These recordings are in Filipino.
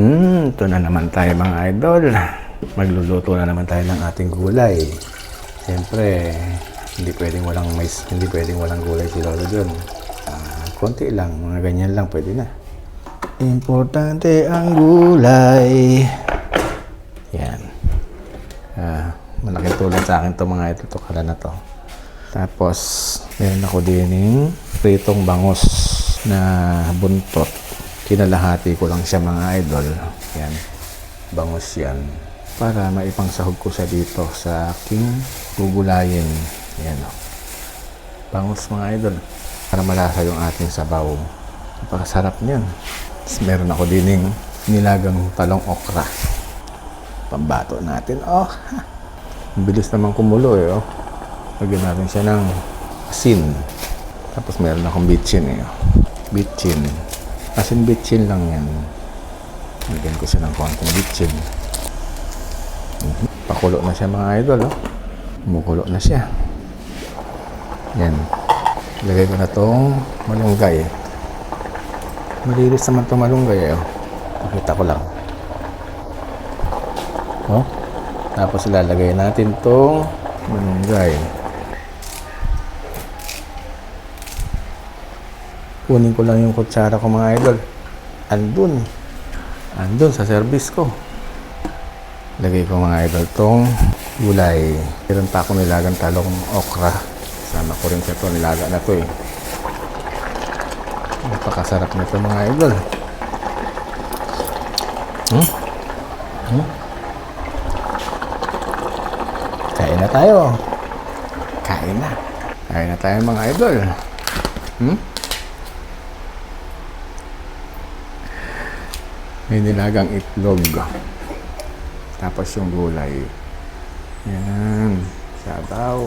Ito na naman tayo mga idol. Magluluto na naman tayo ng ating gulay. Siyempre, hindi pwedeng walang gulay si Lolo dun. Konti lang, mga ganyan lang pwede na. Importante ang gulay. Yan. Malaking tulong sa akin to mga idol, to kala na to. Tapos, meron ako din pritong bangus na buntot. Kinalahati ko lang siya mga idol. Yan. Bangus yan. Para maipangsahog ko siya dito sa aking gugulayin. Yan o. Bangus mga idol. Para malasa yung ating sabaw. Napakasarap niyan. Tapos meron ako din nilagang talong okra. Pambato natin. Oh, ang bilis naman kumulo eh. Oh. Lagyan natin siya ng asin. Tapos meron akong bitchin eh. Bitchin. Asin bitchin lang yan. Lagyan ko siya ng konting bitchin. Pakulo na siya mga idol. Oh. Kumukulo na siya. Yan. Lagay ko na tong malunggay. Malinis naman itong malunggay. Oh. Pakita ko lang. Oh. Tapos ilalagay natin tong malunggay. Kunin ko lang yung kutsara ko mga idol. Andun sa service ko. Lagay ko mga idol tong gulay. Meron pa ako nilagang talong okra. Sama ko rin sa ito. Nilaga na to eh. Napakasarap nito mga idol. Kain na tayo. Kain na tayo mga idol. May nilagang itlog. Tapos yung gulay. Yan. Sabaw.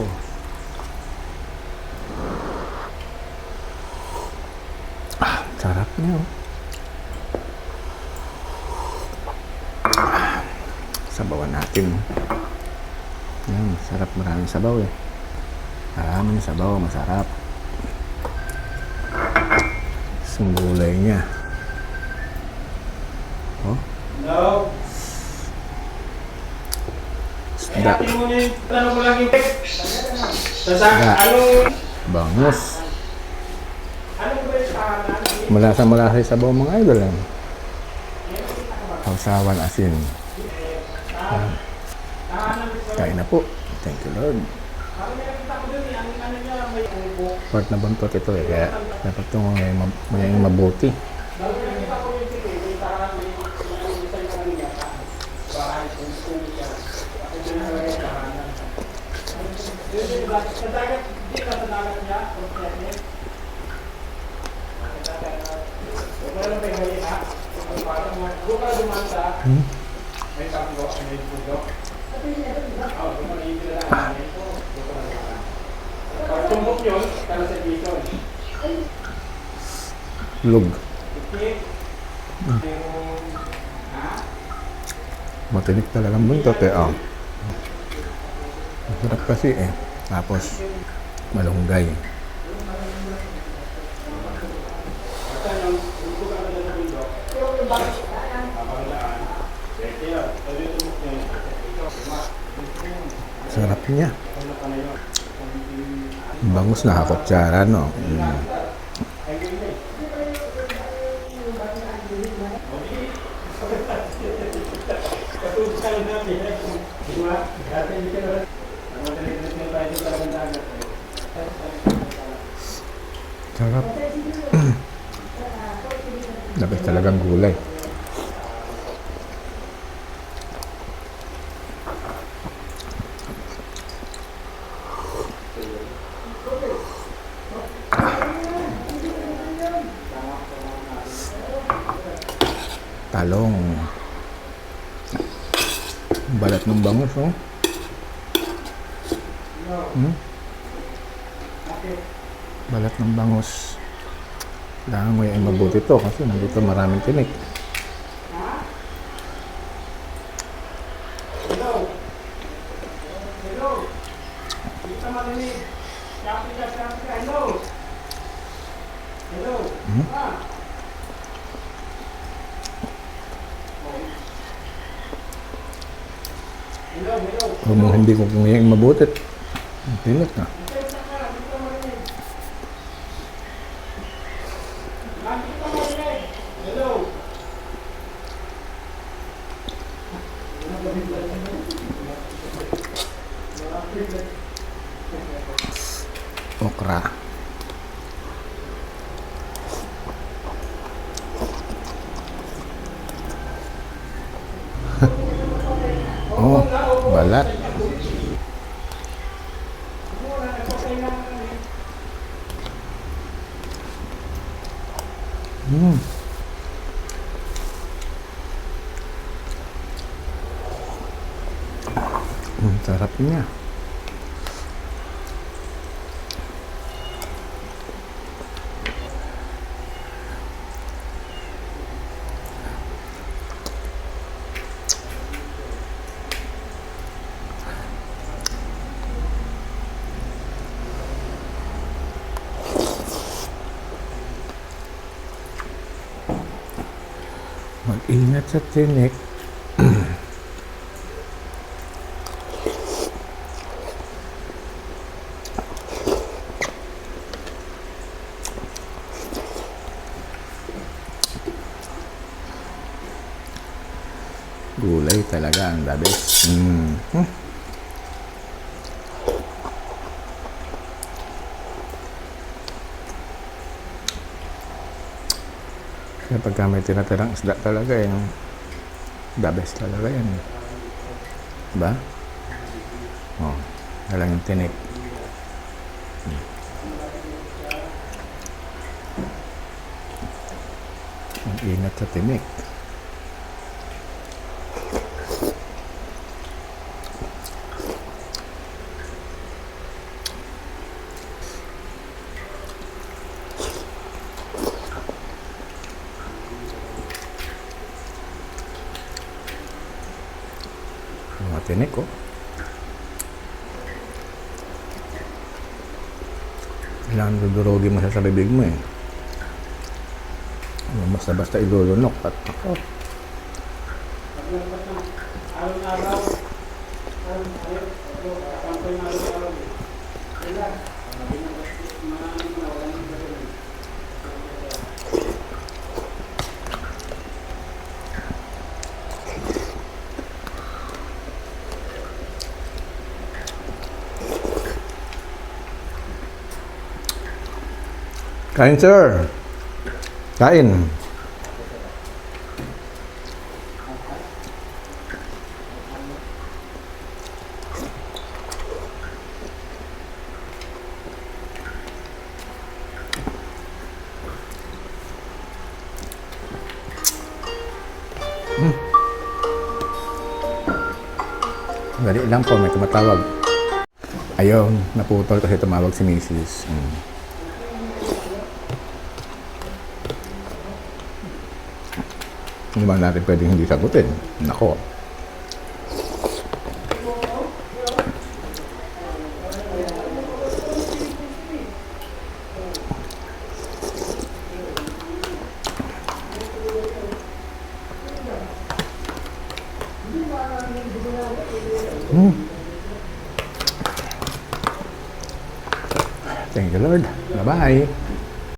Sarap niyo. Sabawan natin. Yan. Sarap. Maraming sabaw eh. Maraming sabaw. Masarap. Yung gulay niya. Oh. No. Isda. Bangus. Malasa yung sabaw mga idol. Hausawan asin. Kain na po. Thank you Lord. Part na buntot ito eh. Kaya dapat ito may mabuti. Lug. Matinik talagang buntot eh. Oh. Masarap kasi eh. Tapos malunggay. Sarap niya. Bangus na kakutsara, no? Sarap. Dapat talagang gulay. Talong. Balat ng bangus, oh. Balat ng bangus. Kailangan mo yung mabuti to kasi nandito maraming tinik. Kung hindi ko kung mabutit. Tinit na. Okra. Oh, balat. Sarap niya. Mag-ingat sa tinik. Gulay talaga ang the best. Kaya pagka may tinatirang isda talaga yung the best talaga yan. Diba? Oh, nalang yung tinik. Ang ingat sa tinik. Mga tinik, oh. Kailangan dudurogin mo siya sa bibig mo, eh. Basta-basta ilulunok at ako. Kain, sir. Kain. Dali lang po, may tumatawag. Ayun, naputol kasi tumawag si Mrs. Hindi ba natin pwedeng hindi sagutin? Nako. Thank you, Lord. Bye-bye.